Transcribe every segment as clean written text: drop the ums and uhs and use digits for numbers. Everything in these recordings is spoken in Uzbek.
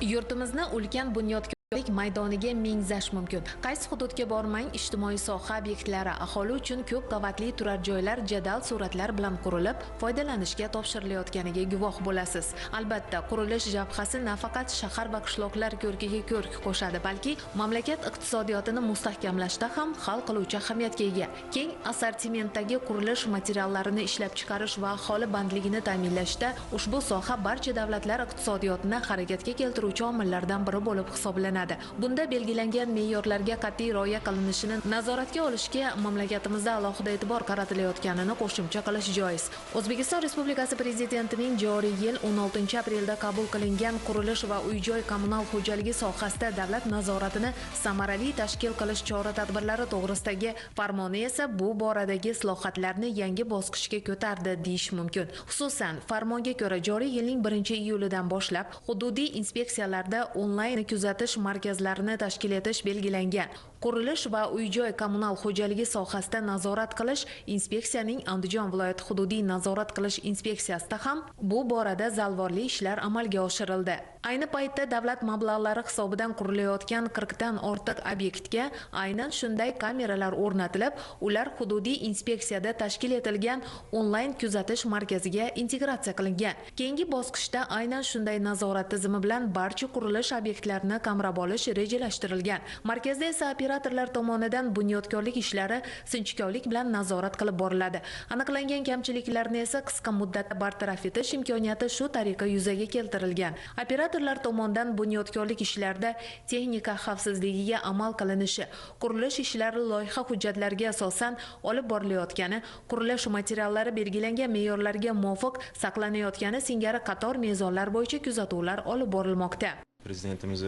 Yurtimizni ulkan bunyodkorlik maydoniga mengzash mumkin. Qaysi hududga bormang, ijtimoiy soha obyektlari aholi uchun ko'p qavatli turar joylar jadal suratlar bilan qurilib, foydalanishga topshirilayotganiga guvoh bo'lasiz. Albatta, qurilish jabhasi nafaqat shahar va qishloqlar ko'rkiga ko'rk qo'shadi, balki mamlakat iqtisodiyotini mustahkamlashda ham hal qiluvchi ahamiyatga ega. Keng assortimentdagi qurilish materiallarini ishlab chiqarish va aholi bandligini ta'minlashda ushbu soha barcha davlatlar iqtisodiyotini harakatga keltiruvchi omillardan biri bo'lib hisoblanadi. Bunda belgilangan me'yorlarga qat'iy rioya qilinishini nazoratga olishga mamlakatimizda alohida e'tibor qaratilayotganini qo'shimcha qilish joiz. O'zbekiston Respublikasi Prezidentining joriy yil 16 aprelda qabul qilingan qurilish va uy-joy kommunal xo'jaligi sohasida davlat nazoratini samarali tashkil qilish chora-tadbirlari to'g'risidagi farmoni esa bu boradagi islohotlarni yangi bosqichga ko'tardi deyish mumkin. Xususan, farmonga ko'ra joriy yilning 1-iyulidan boshlab hududiy inspeksiyalarda onlayn kuzatish markazlarini tashkil etish belgilangan. Qurilish va uy-joy kommunal xo'jaligi sohasida nazorat qilish inspeksiyaning Andijon viloyati hududiy nazorat qilish inspeksiyasida ham bu borada zalvorli ishlar amalga oshirildi. Ayni paytda davlat mablag'lari hisobidan qurilayotgan 40 dan ortiq obyektga aynan shunday kameralar o'rnatilib, ular hududiy inspeksiyada tashkil etilgan onlayn kuzatish markaziga integratsiya qilingan. Keyingi bosqichda aynan shunday nazorat tizimi bilan barcha qurilish obyektlarini qamrab olish rejalashtirilgan. Markazda esa operatorlar tomonidan bunyodkorlik ishlari sinchkovlik bilan nazorat qilib boriladi. Aniqlangan kamchiliklarni esa qisqa muddatda bartaraf etish imkoniyati shu tariqa yuzaga keltirilgan. Operatorlar tomonidan bunyodkorlik ishlarida texnika xavfsizligiga amal qilinishi, qurilish ishlari loyiha hujjatlariga asosan olib borilayotgani, qurilish materiallari belgilangan me'yorlarga muvofiq saqlanayotgani singari qator mezonlar bo'yicha kuzatuvlar olib borilmoqda. Prezidentimiz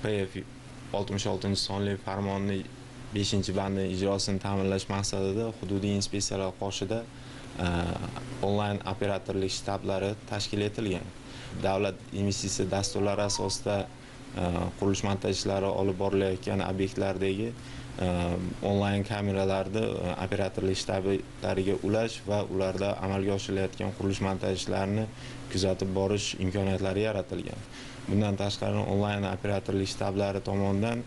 PF 66 sonli farmonni 5-bandi ijrosini ta'minlash maqsadida hududiy inspeksiyalar qoshida onlayn operatorlik shtablari tashkil etilgan. Davlat investitsiya dasturlari asosida qurilish montaj ishlari olib borilayotgan obyektlardagi onlayn kameralarni operatorlik shtablariga ulash va ularda amalga oshirilayotgan qurilish montaj ishlarini kuzatib borish imkoniyatlari yaratilgan. Bundan tashqari onlayn operatorlik shtablari tomonidan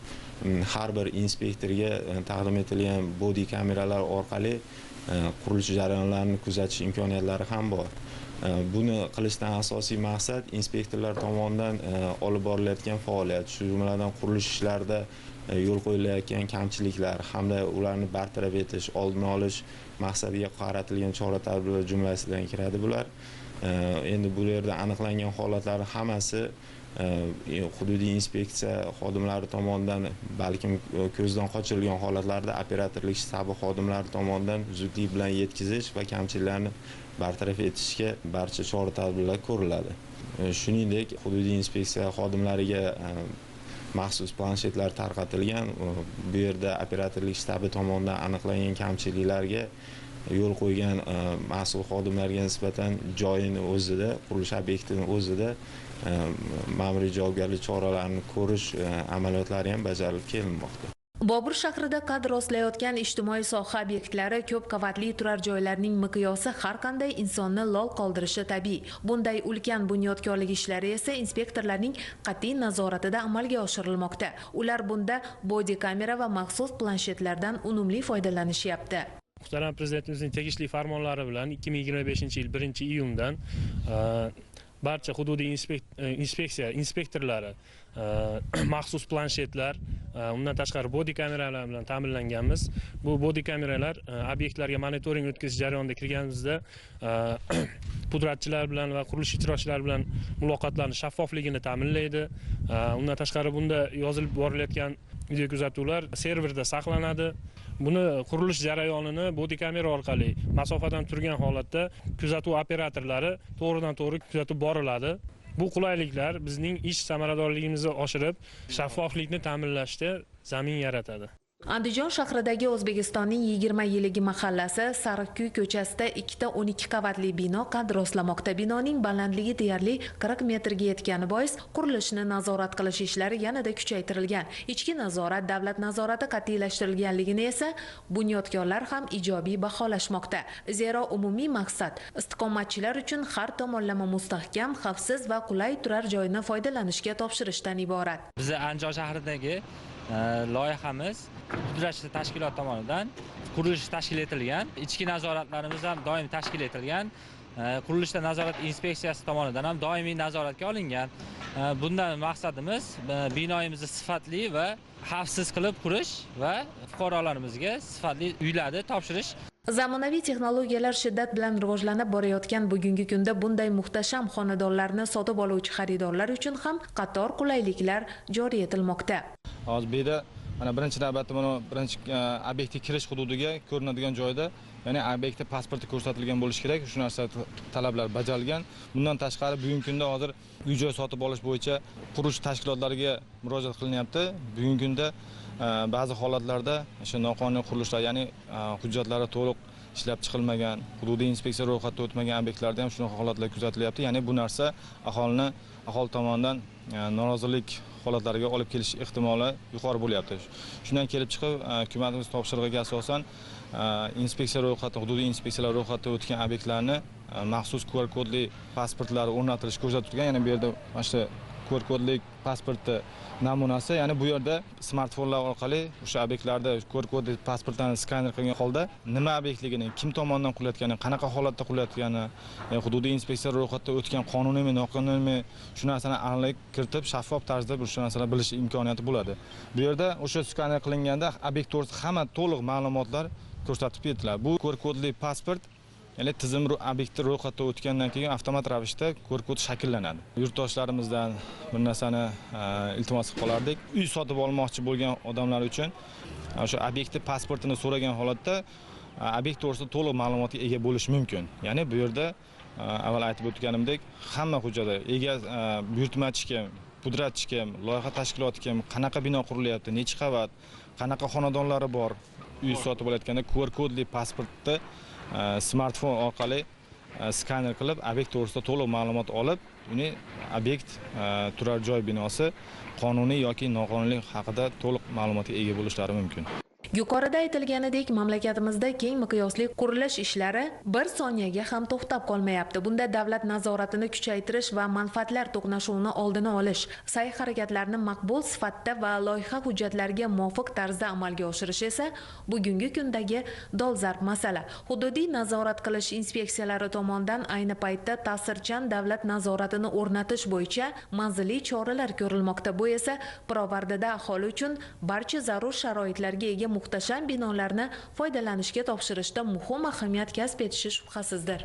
har bir inspektorga taqdim etilgan body kameralar orqali qurilish jarayonlarini kuzatish imkoniyatlari ham bor. Buni qilishdan asosiy maqsad inspektorlar tomonidan olib borilayotgan faoliyat, shu jumladan qurilish ishlarida yo'l qo'yilayotgan kamchiliklar hamda ularni bartaraf etish, oldini olish maqsadiga qaratilgan chora-tadbirlar jumlasidan kiradi bular. Endi bu yerda aniqlangan holatlar hammasi hududiy inspeksiya xodimlari tomonidan balkim ko'zdan qochirilgan holatlarda operatorlik shtabi xodimlari tomonidan zudlik bilan yetkazish va kamchiliklarni bartaraf etishga barcha chora-tadbirlar ko'riladi. Shuningdek, hududiy inspeksiya xodimlariga maxsus planshetlar tarqatilgan. Bu yerda operatorlik shtabi tomonidan aniqlangan kamchiliklarga yo'l qo'ygan mas'ul xodimlarga nisbatan joyini o'zida, qurilish obyektini o'zida ma'muriy javobgarlik choralarini ko'rish amaliyotlari ham bajarilib kelinmoqda. Bobur shahrida qad rostlayotgan ijtimoiy soha obyektlari ko'p qavatli turar joylarning miqyosi har qanday insonni lol qoldirishi tabiiy. Bunday ulkan bunyodkorlik ishlari esa inspektorlarning qat'iy nazoratida amalga oshirilmoqda. Ular bunda body kamera va maxsus planshetlardan unumli foydalanishyapti. Muhtaram Prezidentimizning tegishli farmonlari bilan 2025-yil 1-iyundan barcha hududiy inspektorlari maxsus planshetlar, undan tashqari body kameralar bilan ta'minlanganmiz. Bu body kameralar obyektlarga monitoring o'tkazish jarayonida kirganimizda pudratchilar bilan va qurilish ijrochilari bilan muloqotlarning shaffofligini ta'minlaydi. Undan tashqari bunda yozilib borilayotgan video kuzatuvlar serverda saqlanadi. Buni qurilish jarayonini body kamera orqali masofadan turgan holatda kuzatuv operatorlari to'g'ridan-to'g'ri kuzatib boriladi. Bu qulayliklar bizning ish samaradorligimizni oshirib, shaffoflikni ta'minlashda zamin yaratadi. Andijon shahridagi O'zbekistonning 20 yilligi mahallasi Sariqkuy ko'chasida ikkita 12 qavatli bino qad rostlamoqda. Binoning balandligi deyarli 40 metrga yetgani bois qurilishni nazorat qilish ishlari yanada kuchaytirilgan. Ichki nazorat, davlat nazorati qat'iylashtirilganligini esa bunyodkorlar ham ijobiy baholashmoqda. Zero umumiy maqsad istiqomatchilar uchun har tomonlama mustahkam, xavfsiz va qulay turar joyini foydalanishga topshirishdan iborat. Biz Andijon shahridagi loyihamiz pudratchi tashkilot tomonidan qurilish tashkil etilgan. Ichki nazoratlarimiz ham doim tashkil etilgan. Qurilishda nazorat inspeksiyasi tomonidan ham doimiy nazoratga olingan. Bundan maqsadimiz binoyimizni sifatli va xavfsiz qilib qurish va fuqarolarimizga sifatli uylarni topshirish. Zamonaviy texnologiyalar shiddat bilan rivojlanib borayotgan bugungi kunda bunday muhtasham xonadonlarni sotib oluvchi xaridorlar uchun ham qator qulayliklar joriy etilmoqda. Hozir bu yerda mana birinchi navbatda mana birinchi obyektga kirish hududiga ko'rinadigan joyda, ya'ni obyektda pasporti ko'rsatilgan bo'lishi kerak. Shu narsa talablar bajarilgan. Bundan tashqari bugungi kunda hozir uy-joy sotib olish bo'yicha qurilish tashkilotlariga murojaat qilinyapti. Bugungi kunda ba'zi holatlarda o'sha noqonuniy qurilishlar, ya'ni hujjatlari to'liq ishlab chiqilmagan, hududiy inspeksiya ro'yxatdan o'tmagan obyektlarda ham shunaqa holatlar kuzatilyapti. Ya'ni bu narsa aholi tomonidan norozilik holatlariga olib kelish ehtimoli yuqori bo'lyapti. Shundan kelib chiqib, hukumatimiz topshirig'iga asosan inspeksiya ro'yxati, hududiy inspeksiyalar ro'yxatdan o'tgan obyektlarni maxsus QR kodli pasportlar o'rnatilishi ko'rsatilgan. Ya'ni bu yerda mana shu QR kodli pasportni namunasi, ya'ni bu yerda smartfonlar orqali o'sha obyektlarda QR kodli pasportlarni skaner qilgan holda nima obyektligini, kim tomonidan qurilayotgani, qanaqa holatda qurilayotgani, hududiy inspeksiya ro'yxatdan o'tgan qonuniymi, noqonuniymi, shu narsani aniqlik kiritib, shaffof tarzda shu narsani bilish imkoniyati bo'ladi. Bu yerda o'sha skaner qilinganda obyekt to'g'risida hamma to'liq ma'lumotlar ko'rsatib beriladi. Bu QR kodli pasport, ya'ni tizim obyektni ro'yxatdan o'tgandan keyin avtomat ravishda QR kod shakllanadi. Yurtdoshlarimizdan bir narsani iltimos qilib qolardik. Uy sotib olmoqchi bo'lgan odamlar uchun o'sha obyektni pasportini so'ragan holatda obyekt to'g'risida to'liq ma'lumotga ega bo'lish mumkin. Ya'ni bu yerda avval aytib o'tganimdek, hamma hujjatlar, ega buyurtmachi kim, pudratchi kim, loyiha tashkiloti kim, qanaqa bino qurilyapti, necha qavat, qanaqa xonadonlari bor, uy sotib olayotganda QR kodli pasportni smartfon orqali skaner qilib, obyekt to'g'risida to'liq ma'lumot olib, uni obyekt turar joy binosi qonuniy yoki noqonuniy haqida to'liq ma'lumotga ega bo'lishlari mumkin. Yuqorida aytilganidek, mamlakatimizda keng miqyosli qurilish ishlari bir soniyaga ham to'xtab qolmayapti. Bunda davlat nazoratini kuchaytirish va manfaatlar to'qnashuvini oldini olish, sa'y-harakatlarni maqbul sifatda va loyiha hujjatlariga muvofiq tarzda amalga oshirish esa bugungi kundagi dolzarb masala. Hududiy nazorat qilish inspeksiyalari tomonidan ayni paytda ta'sirchan davlat nazoratini o'rnatish bo'yicha manzilli choralar ko'rilmoqda. Bu esa pirovardida aholi uchun barcha zarur sharoitlarga ega muhtasham binolarni foydalanishga topshirishda muhim ahamiyat kasb etishi shubhasizdir.